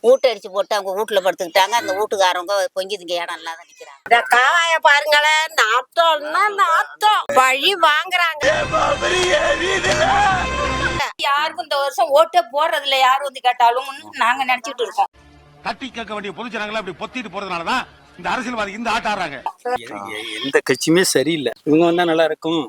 வீட்டை அடிச்சு போட்டு அவங்க வீட்டுல படுத்துக்கிட்டாங்க. அந்த வீட்டுக்காரவங்க கொஞ்சம் இடம் இல்லாத நிக்கிறாங்க. இந்த காவாய பாருங்களேன், நாத்தம்னா நாத்தம் பழி வாங்குறாங்க. யாருக்கும் இந்த வருஷம் ஓட்டே போடுறது இல்ல, யாரும் வந்து கேட்டாலும் நாங்க நினைச்சிட்டு இருக்கோம். தட்டி கேட்க வேண்டிய பொதுஜனங்களை அப்படி பொத்திட்டு போறதுனாலதான் இந்த அரசியல்வாதி இந்த ஆட்ட ஆடுறாங்க. எந்த கட்சியுமே சரியில்லை. இவங்க வந்தா நல்லா இருக்கும்,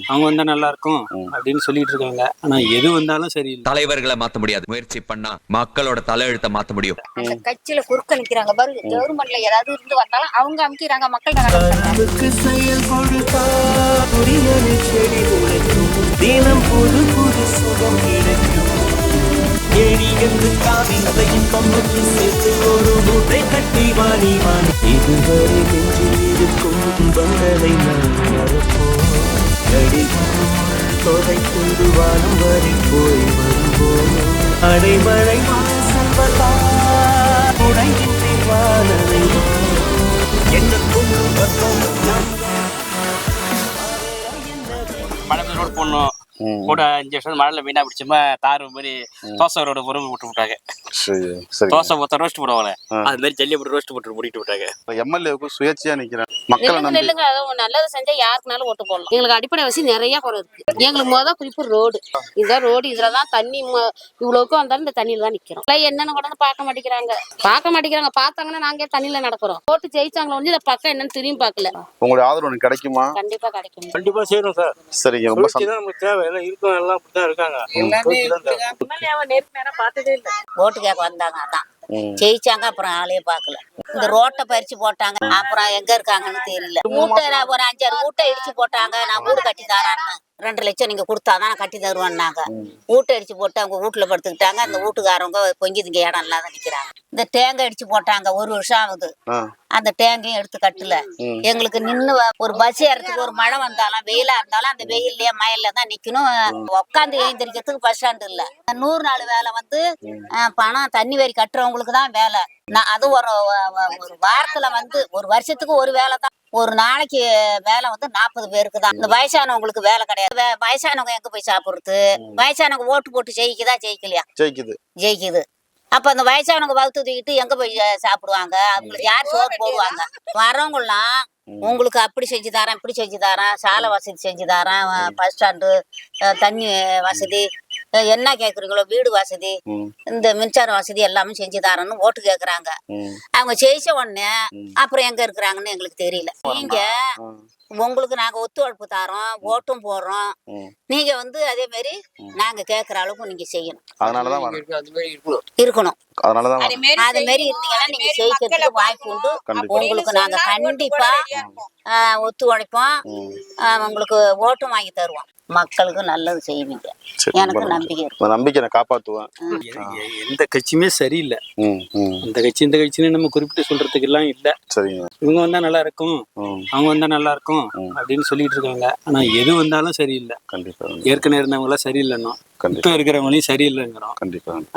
அவங்க வந்தா நல்லா இருக்கும் அப்படின்னு சொல்லிட்டு இருக்காங்க. ஆனா எது வந்தாலும் சரியில்லை. தலைவர்களை மாத்த முடியாது, முயற்சி பண்ணா மக்களோட தலையெழுத்த மாத்த முடியும். அந்த கட்சியில குறுக்க நிக்கிறாங்க பாருங்க, கவர்மெண்ட்ல ஏதாவது இருந்து வந்தாலும் அவங்க அமுக்கிறாங்க. மக்கள் தினம் புது புது சுகம் கிடைக்கும். சேர்த்து ஒரு மூட்டை கட்டி வாணி வாணி இதுவரை நெஞ்சில் இருக்கும் பங்களை நான் மறப்போம். தொகை கொண்டு வானம் வரை போய் வருவோம். அடைமழை செல்வதா உடைகின்ற வானலை என்ன கொண்டு வந்தோம். மழை ரோடு போடணும் கூட 5 வருஷம் மழையில வீணா பிடிச்சுமா தாறு மாதிரி தோசை ரோடு பொறுமை விட்டு விட்டாங்க. தோசை மொத்தம் ரோஸ்ட் போடுவாங்க, அது மாதிரி ஜல்லி போட்டு ரோஸ்ட் போட்டு முடிட்டு விட்டாங்க. எம்எல்ஏவுக்கு சுயேட்சையா நிக்கிறேன். மக்களை நெல்லுங்க நல்லது செஞ்சா யாருக்குனாலும் ஓட்டு போடலாம். எங்களுக்கு அடிப்படை வசதி நிறைய குறை இருக்கு. எங்களுக்கு முதல் குறிப்பு ரோடு, இதுதான் ரோடு. இதுலதான் தண்ணி இவ்வளவுக்கும் வந்தாலும் இந்த தண்ணியில தான் நிக்கிறோம். என்னன்னு கூட பார்க்க மாட்டேங்கிறாங்க. பார்த்தாங்கன்னா நாங்க தண்ணியில நடக்கிறோம். ஓட்டு ஜெயிச்சாங்களோ வந்து இதை பக்கம் என்னன்னு திரும்பி பார்க்கல. உங்களுடைய ஆதரவு கிடைக்குமா? கண்டிப்பா கிடைக்கும். கண்டிப்பா செய்யணும் சார். சரிங்க, ரொம்ப நமக்கு தேவை. எல்லாம் இருக்கும், எல்லாம் அப்படிதான் இருக்காங்க. பார்த்ததே இல்லை. ஓட்டு கேட்க வந்தாங்க, அதான் ஜெயிச்சாங்க. அப்புறம் ஆளையே பாக்கல. இந்த ரோட்டை பறிச்சு போட்டாங்க, அப்புறம் எங்க இருக்காங்கன்னு தெரியல. மூட்டை ஒரு 5-6 மூட்டை இடிச்சு போட்டாங்க. நான் வீடு கட்டி தரான்னு 2 லட்சம் நீங்க கொடுத்தாதான் நான் கட்டி தருவேன்னாங்க. வீட்டை அடிச்சு போட்டு அவங்க வீட்டுல படுத்துக்கிட்டாங்க. அந்த வீட்டுக்காரவங்க கொஞ்சம் இடம் இல்லாத நிக்கிறாங்க. இந்த தேங்காய் அடிச்சு போட்டாங்க, 1 வருஷம் ஆகுது. அந்த தேங்காயும் எடுத்து கட்டல. எங்களுக்கு நின்னு ஒரு பஸ் ஏறதுக்கு ஒரு மழை வந்தாலும் வெயிலா இருந்தாலும் அந்த வெயில்லயே மயில தான் நிக்கணும். உட்காந்து எழுந்திரிக்கிறதுக்கு பஸ் ஸ்டாண்டு இல்ல. 100 நாள் வேலை வந்து பணம் தண்ணி வரி கட்டுறவங்களுக்கு தான் வேலை. அது ஒரு வாரத்துல வந்து ஒரு வருஷத்துக்கு ஒரு வேலை தான். ஒரு நாளைக்கு வேலை வந்து 40 பேருக்கு தான். இந்த வயசானவங்களுக்கு வேலை கிடையாது. வயசானவங்க எங்க போய் சாப்பிடுறது? வயசானவங்க ஓட்டு போட்டு ஜெயிக்குதா ஜெயிக்கலையா? ஜெயிக்குது. அப்ப அந்த வயசானவங்க வகுத்து தூக்கிட்டு எங்க போய் சாப்பிடுவாங்க? அவங்களுக்கு யார் சோறு போடுவாங்க? வரவங்க எல்லாம் உங்களுக்கு அப்படி செஞ்சு தரேன், இப்படி செஞ்சு தரேன், சாலை வசதி செஞ்சு தரேன், பஸ் ஸ்டாண்டு, தண்ணி வசதி, என்ன கேக்குறீங்களோ வீடு வசதி, இந்த மின்சார வசதி எல்லாமே செஞ்சு தரேன்னு ஓட்டு கேக்குறாங்க. அவங்க ஜெயிச்ச உடனே அப்புறம் எங்க இருக்கிறாங்கன்னு எங்களுக்கு தெரியல. நீங்க உங்களுக்கு நாங்க ஒத்துழைப்பு தரோம், ஓட்டும் போடுறோம். நீங்க வந்து அதே மாதிரி நாங்க கேக்குற அளவுக்கு நீங்க செய்யணும். இருக்கணும். அது மாதிரி இருந்தீங்கன்னா நீங்க ஜெயிக்கிறதுக்கு வாய்ப்பு உண்டு. உங்களுக்கு நாங்க கண்டிப்பா ஒத்துழைப்போம், உங்களுக்கு ஓட்டும் வாங்கி தருவோம். மக்களுக்கு நல்லது செய்வீங்க, எனக்கு நம்பிக்கை இருக்கு. நம்பிக்கை நான் காப்பாத்துவேன். எந்த கட்சியுமே சரியில்லை. இந்த கட்சின்னு நம்ம குறிப்பிட்டு சொல்றதுக்கு எல்லாம் இல்ல. இவங்க வந்தா நல்லா இருக்கும், அவங்க வந்தா நல்லா இருக்கும் அப்படின்னு சொல்லிட்டு இருக்காங்க. ஆனா எது வந்தாலும் சரியில்லை. ஏற்கனவே இருந்தவங்க எல்லாம் சரியில்லைன்னா இப்ப இருக்கிறவங்களையும் சரியில்லைங்கிறோம்.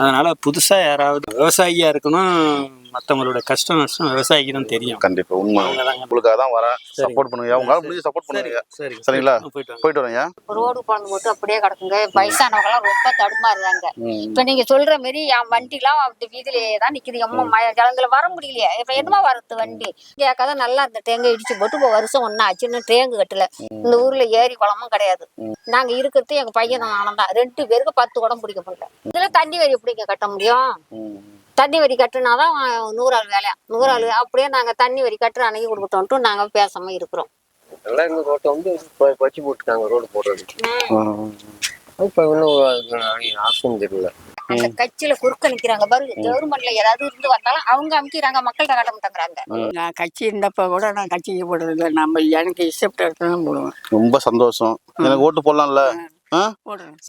அதனால புதுசா யாராவது விவசாயியா இருக்கணும். மத்தவங்களோட கஷ்டம் நஷ்டம் விவசாயிக்கு தான் தெரியும். கண்டிப்பா உண்மை. உங்களுக்காக தான் வரேன். சப்போர்ட் பண்ணுங்க, உங்களால முடிஞ்சு சப்போர்ட் பண்ணுங்க. சரிங்களா? போயிட்டு வரேன். ரோடு பணம் போட்டு அப்படியே கிடக்குங்க. வயசானவங்க எல்லாம் ரொம்ப தடுமாறுறாங்க. இப்ப நீங்க சொல்ற மாதிரி என் வண்டி எல்லாம் வீதியிலேயே தான் நிக்குது. ஜலத்துல வர முடியலையே. இப்ப என்னமா வரது வண்டி கேட்காத. நல்லா இந்த தேங்காய் இடிச்சு போட்டு இப்போ வருஷம் ஒன்னா ஆச்சுன்னு தேங்கு கட்டல. இந்த ஊர்ல ஏரி குளமும் கிடையாது. நாங்க இருக்கிறது எங்க பையன் ஆனந்தான் 2 பேருக்கு 10 குடம் பிடிக்க முடியல. இதுல தண்ணி வரி எப்படிங்க கட்ட முடியும்? தண்ணி வரி கட்டுனாதான் 100 ஆள் வேலையா. 100 ஆள் அப்படியே நாங்க தண்ணி வரி கட்டுற அன்னைக்கு கொடுத்துட்டோம். நாங்க பேசாம இருக்கிறோம். எல்லாம் எங்க ரோட்டை வந்து வச்சு போட்டுட்டாங்க ரோடு போடுறதுக்கு. இப்ப இன்னும் ஆப்ஷன் தெரியல. அந்த கட்சியில குறுக்க நிக்கிறாங்க பாருங்க, கவர்மெண்ட்ல ஏதாவது இருந்து வந்தாலும் அவங்க அமுக்கிறாங்க. மக்கள்கிட்ட காட்ட மாட்டேங்கிறாங்க. நான் கட்சி இருந்தப்ப கூட நான் கட்சிக்கு போடுறது இல்லை. நம்ம எனக்கு இஷ்டப்பட்டு போடுவேன். ரொம்ப சந்தோஷம். எனக்கு ஓட்டு போடலாம்ல.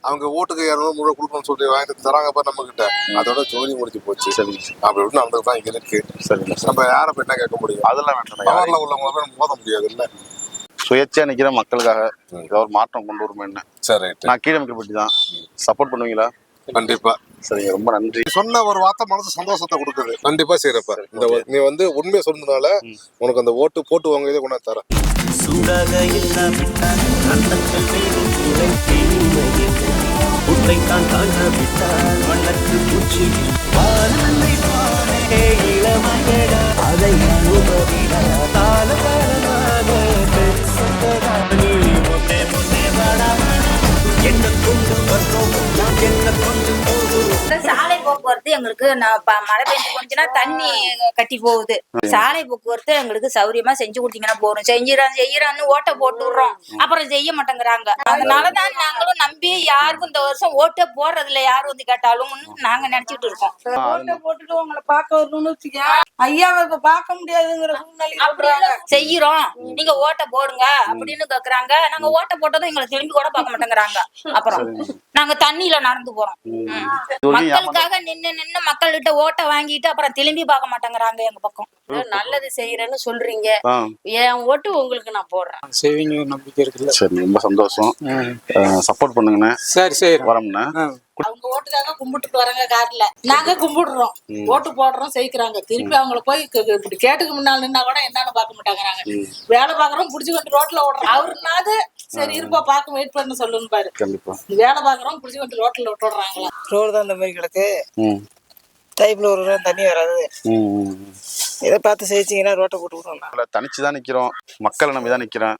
அவங்க ஓட்டுக்கு 200 முழு கொடுக்கணும்னு சொல்லி வாங்கிட்டு தராங்க பாரு நம்ம கிட்ட. அதோட ஜோதி முடிஞ்சு போச்சு. சரி, அப்படி விட்டு நடந்துதான் இங்க இருக்கு. சரி, நம்ம யாரை போய் என்ன கேட்க முடியும்? அதெல்லாம் வேண்டாம். உள்ளவங்க மோத முடியாது இல்ல. சுயேட்சையா நிக்கிற மக்களுக்காக ஒரு மாற்றம் கொண்டு வருமே என்ன. சரி, நான் கீழமைக்கப்பட்டு தான் சப்போர்ட் பண்ணுவீங்களா? கண்டிப்பா. சரிங்க, ரொம்ப நன்றி. சொன்ன ஒரு வார்த்தை மனசு சந்தோஷத்தை கொடுக்குது. கண்டிப்பா செய்யறப்ப இந்த நீ வந்து உண்மையை சொன்னதுனால உனக்கு அந்த ஓட்டு போட்டு வாங்க இதை கொண்டாந்து தரேன். உன்னை தான் காண விட்டால் வண்ணத்து பூச்சி வழியடா அதை அனுபவிடா காலகாலமாக பெருசந்தடா நீ முன்னே முன்னே வாடா என்ன கொண்டு வந்தோம் நான் என்ன கொண்டு போகும் சாலை போக்குவரத்து எங்களுக்கு மழை பெஞ்சு போச்சுன்னா தண்ணி கட்டி போகுது. சாலை போக்குவரத்து எங்களுக்கு சௌரியமா செஞ்சு கொடுத்தீங்கன்னா போறோம். செய்யறான்னு ஓட்டை போட்டு விடுறோம், அப்புறம் செய்ய மாட்டேங்கிறாங்க. அதனாலதான் நாங்களும் நம்பி யாருக்கும் இந்த வருஷம் ஓட்டை போடுறது இல்ல. யாரும் வந்து கேட்டாலும் நாங்க நினைச்சிட்டு இருக்கோம். ஓட்டை போட்டுட்டு உங்களை பார்க்க வரணும்னு வச்சுக்க, ஐயாவை இப்ப பார்க்க முடியாதுங்கிற சூழ்நிலை செய்யறோம், நீங்க ஓட்டை போடுங்க அப்படின்னு கேக்குறாங்க. நாங்க ஓட்டை போட்டதும் எங்களை திரும்பி கூட பார்க்க மாட்டேங்கிறாங்க. அப்புறம் நாங்க தண்ணியில நடந்து போறோம். மக்களுக்காக நின்னு மக்கள்கிட்ட ஓட்டை வாங்கிட்டு அப்புறம் திரும்பி பார்க்க மாட்டேங்கிறாங்க. எங்க பக்கம் நல்லது செய்யறேன்னு சொல்றீங்க, என் ஓட்டு உங்களுக்கு நான் போடுறேன். செய்வீங்க நம்பிக்கை இருக்குல்ல. சரி, ரொம்ப சந்தோஷம். சப்போர்ட் பண்ணுங்கண்ணே. சரி சரி வரோம்ண்ணே. அவங்க ஓட்டுக்காக கும்பிட்டுட்டு வராங்க கார்ல, நாங்க கும்பிடுறோம், ஓட்டு போடுறோம், செய்கிறாங்க. திருப்பி அவங்கள போய் இப்படி கேட்டுக்கு முன்னால நின்னா கூட என்னன்னு பார்க்க மாட்டாங்கிறாங்க. வேலை பாக்குறோம் புடிச்சு கொண்டு ரோட்ல ஓடுறோம். அவருனாவது சரி இருப்பா பாக்க வெயிட் பண்ண சொல்லுன்னு பாரு. வேலை பாக்குறோம் புடிச்சு கொண்டு ரோட்ல விட்டுடுறாங்களா. ரோடு தான் இந்த மாதிரி கிடக்கு. டைப்ல ஒரு தண்ணி வராது. இதை பார்த்து செய்ச்சிங்கன்னா ரோட்டை போட்டு விடுறோம். தனிச்சுதான் நிக்கிறோம், மக்களை நம்பிதான் நிக்கிறேன்,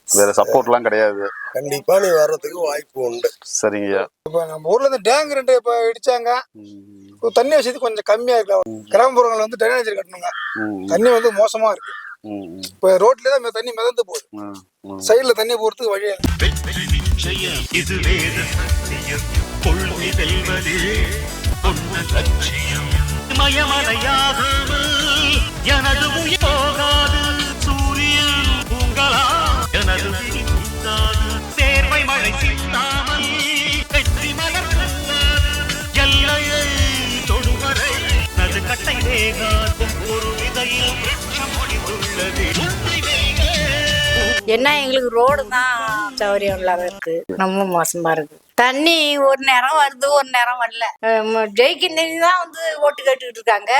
வேற சப்போர்ட் எல்லாம் கிடையாது. கண்டிப்பா நீ வர்றதுக்கு வாய்ப்பு உண்டு. சரிங்கய்யா. இப்ப நம்ம ஊர்ல இருந்து டேங்க் 2 இப்ப இடிச்சாங்க. தண்ணி வசதி கொஞ்சம் கம்மியா இருக்கு. கிராமப்புறங்கள் வந்து ட்ரைனேஜ் கட்டணுங்க. தண்ணி வந்து மோசமா இருக்கு. இப்ப ரோட்ல தான் தண்ணி மிதந்து போகுது. சைடுல தண்ணி போறதுக்கு வழி எனது உயிர் போகாது சூரியன் பூங்கலா எனது சேர்வை மழை சிந்தாமல் வெற்றி மலர் எல்லையை தொடுவரை அது கட்டை வேகாதும் ஒரு விதையில் விருட்சம் ஒளிந்துள்ளது. என்ன எங்களுக்கு ரோடு தான் சௌரியம் இல்லாம இருக்கு, ரொம்ப மோசமா இருக்கு. தண்ணி ஒரு நேரம் வருது, ஒரு நேரம் வரல. ஜெயிக்கின்றதான் வந்து ஓட்டு கேட்டுக்கிட்டு இருக்காங்க.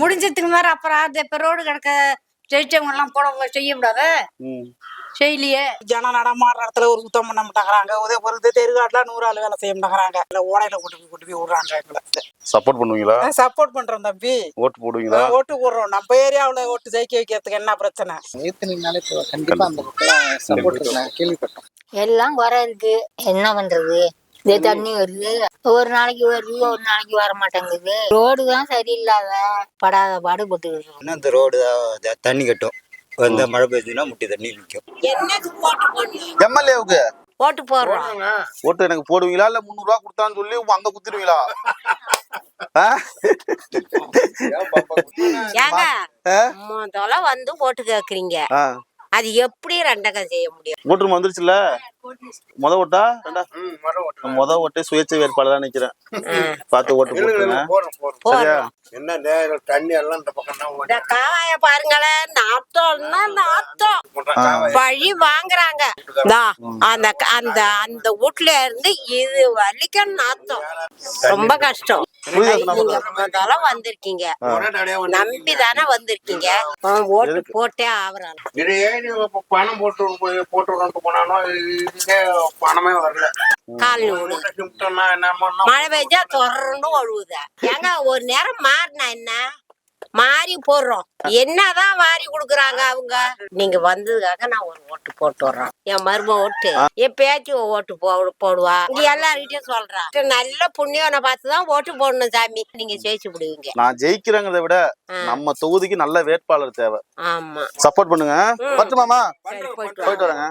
முடிஞ்சதுக்கு மேல அப்புறம் அது இப்ப ரோடு கிடக்க ஜெயிச்சவங்க எல்லாம் போட செய்ய கூடாது. செய்யலையே. ஜனம் நடமாடுற இடத்துல ஒரு சுத்தம் பண்ண மாட்டாங்கிறாங்க. உதய பொறுத்து தெருகாட்டுல 100 ஆள் வேலை செய்ய மாட்டாங்கிறாங்க. இல்ல ஓடையில கூட்டு போய் விடுறாங்க. எங்களை சப்போர்ட் பண்ணுவீங்களா? சப்போர்ட் பண்றோம் தம்பி. ஓட்டு போடுவீங்களா? ஓட்டு போடுறோம். நம்ம ஏரியாவுல ஓட்டு ஜெயிக்க வைக்கிறதுக்கு என்ன பிரச்சனை? கண்டிப்பா அந்த சப்போர்ட் கேள்விப்பட்டோம். எல்லாம் குறை இருக்கு, என்ன பண்றது? இதே தண்ணி வருது, ஒரு நாளைக்கு வருது, ஒரு நாளைக்கு வர மாட்டேங்குது. ரோடு தான் சரியில்லாத படாத பாடுபட்டு இருக்கோம். இந்த ரோடு தண்ணி கட்டும், வந்த மழை பெய்யுதுன்னா முட்டி தண்ணி நிற்கும். என்னது ஓட்டு போடணும்? எம்எல்ஏவுக்கு ஓட்டு போடுறோம். ஓட்டு எனக்கு போடுவீங்களா இல்ல 300 ரூபா கொடுத்தான்னு சொல்லி அங்க குத்திடுவீங்களா? ஏங்க முதல்ல வந்து ஓட்டு கேக்குறீங்க, அது எப்படி ரெண்டகம் செய்ய முடியும்? ஓட்டு வந்துருச்சுல்ல. முத ஓட்டா முத ஓட்டு சுயேட்சை வேட்பாளர் நிக்கிறேன், பார்த்து ஓட்டு போட்டுருங்க. சரியா? என்ன தண்ணி எல்லாம் இந்த பக்கம் காவாய பாருங்களேன், நாத்தம்னா நாத்தம் வழி வாங்குறாங்க. அந்த அந்த அந்த வீட்டுல இருந்து இது வலிக்கும் நாத்தம், ரொம்ப கஷ்டம். நீங்க முதல்ல வந்திருக்கீங்க, நம்பி தானே வந்திருக்கீங்க, ஓட்டு போட்டே ஆவறாங்க. பணம் போட்டு போனாலும் பணமே வரல. மழை பெஞ்சா தொடர்ந்து ஒழுகுத. ஏங்க ஒரு நேரம் மாறினா என்ன, மாறி போடுறோம். என்னதான் மாறி குடுக்குறாங்க அவங்க. நீங்க வந்ததுக்காக நான் ஒரு ஓட்டு போட்டு வர்றேன். என் மரும ஓட்டு எப்பயாச்சும் ஓட்டு போடுவா. இங்க எல்லார்கிட்டயும் சொல்றேன், நல்ல புண்ணியனை பார்த்துதான் ஓட்டு போடணும் சாமி, நீங்க ஜெயிச்சு விடுவீங்க. நான் ஜெயிக்கிறேங்கிறத விட நம்ம தொகுதிக்கு நல்ல வேட்பாளர் தேவை. ஆமா, சப்போர்ட் பண்ணுங்க. பட்டுமாமா போயிட்டு வரேங்க.